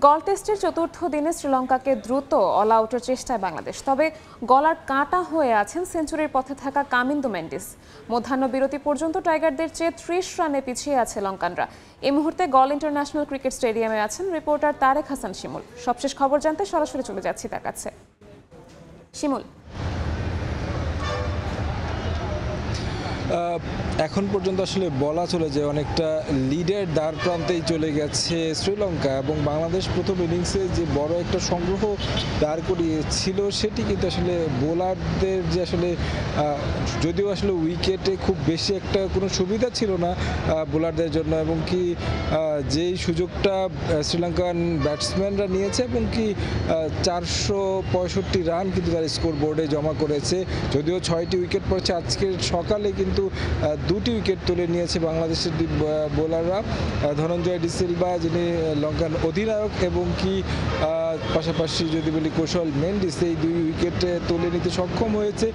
গল টেস্টের চতুর্থ দিনে শ্রীলঙ্কাকে দ্রুত অল আউটের চেষ্টায় বাংলাদেশ, তবে গলার কাঁটা হয়ে আছেন সেঞ্চুরির পথে থাকা কামিন্দু মেন্ডিস। মধ্যাহ্ন বিরতি পর্যন্ত টাইগারদের চেয়ে 30 রানে পিছিয়ে আছে লঙ্কানরা। এই মুহূর্তে গল ইন্টারন্যাশনাল ক্রিকেট স্টেডিয়ামে আছেন রিপোর্টার তারেক হাসান শিমুল। সবশেষ খবর জানতে সরাসরি চলে যাচ্ছি তার কাছে। শিমুল, এখন পর্যন্ত আসলে বলা চলে যে অনেকটা লিডের দ্বার প্রান্তেই চলে গেছে শ্রীলঙ্কা, এবং বাংলাদেশ প্রথম ইনিংসে যে বড় একটা সংগ্রহ দাঁড় করিয়েছিল সেটি কিন্তু আসলে বোলারদের যে আসলে যদিও আসলে উইকেটে খুব বেশি একটা কোনো সুবিধা ছিল না বোলারদের জন্য, এবং কি যেই সুযোগটা শ্রীলঙ্কান ব্যাটসম্যানরা নিয়েছে এবং কি 465 রান কিন্তু তার স্কোর বোর্ডে জমা করেছে। যদিও 6টি উইকেট পড়েছে, আজকের সকালে কিন্তু 2টি উইকেট তুলে নিয়েছে বাংলাদেশের বোলাররা। ধনঞ্জয় ডিসিলভা যিনি লঙ্কান অধিনায়ক, এবং কি পাশাপাশি যদি বলি কৌশল মেন্ডিস, এই 2 উইকেট তুলে নিতে সক্ষম হয়েছে।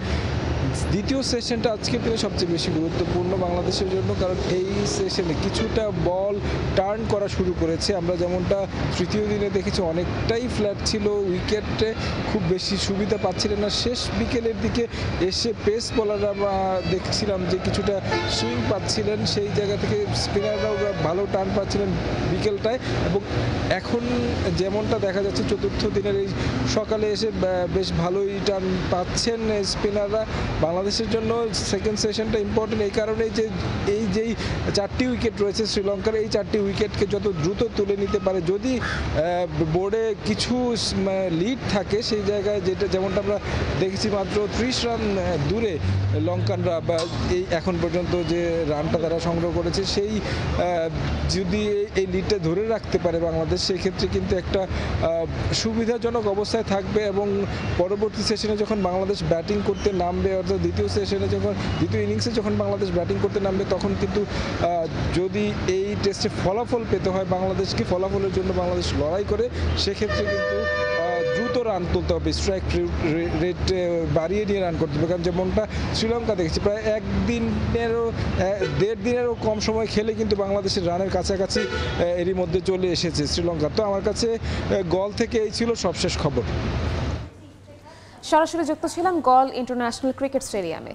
দ্বিতীয় সেশনটা আজকের দিনে সবচেয়ে বেশি গুরুত্বপূর্ণ বাংলাদেশের জন্য, কারণ এই সেশনে কিছুটা বল টার্ন করা শুরু করেছে। আমরা যেমনটা তৃতীয় দিনে দেখেছি অনেকটাই ফ্ল্যাট ছিল, উইকেটে খুব বেশি সুবিধা পাচ্ছিলেন না। শেষ বিকেলের দিকে এসে পেস বোলাররা দেখছিলাম যে কিছুটা সুইং পাচ্ছিলেন, সেই জায়গা থেকে স্পিনাররাও ভালো টার্ন পাচ্ছিলেন বিকেলটায়। এবং এখন যেমনটা দেখা যাচ্ছে চতুর্থ দিনের এই সকালে এসে বেশ ভালোই টার্ন পাচ্ছেন স্পিনাররা। বাংলাদেশের জন্য সেকেন্ড সেশনটা ইম্পর্টেন্ট এই কারণেই যে এই যেই 4টি উইকেট রয়েছে শ্রীলঙ্কার, এই 4টি উইকেটকে যত দ্রুত তুলে নিতে পারে, যদি বোর্ডে কিছু লিড থাকে সেই জায়গায়, যেটা যেমনটা আমরা দেখেছি মাত্র 30 রান দূরে লঙ্কানরা, বা এই এখন পর্যন্ত যে রানটা তারা সংগ্রহ করেছে সেই যদি এই লিডটা ধরে রাখতে পারে বাংলাদেশ, সেক্ষেত্রে কিন্তু একটা সুবিধাজনক অবস্থায় থাকবে। এবং পরবর্তী সেশনে যখন বাংলাদেশ ব্যাটিং করতে নামবে, অর্থাৎ দ্বিতীয় ইনিংসে যখন বাংলাদেশ ব্যাটিং করতে নামবে, তখন কিন্তু যদি এই টেস্টে ফলাফল পেতে হয় বাংলাদেশকে, ফলাফলের জন্য বাংলাদেশ লড়াই করে, সেক্ষেত্রে কিন্তু দ্রুত রান তুলতে হবে, স্ট্রাইক রেট বাড়িয়ে নিয়ে রান করতে হবে। কারণ যেমনটা শ্রীলঙ্কা দেখেছি প্রায় 1.5 দিনেরও কম সময় খেলে কিন্তু বাংলাদেশের রানের কাছাকাছি এরই মধ্যে চলে এসেছে শ্রীলঙ্কা। তো আমার কাছে গল থেকে এই ছিল সবশেষ খবর। সরাসরি যুক্ত ছিলাম গল ইন্টারন্যাশনাল ক্রিকেট স্টেডিয়ামে।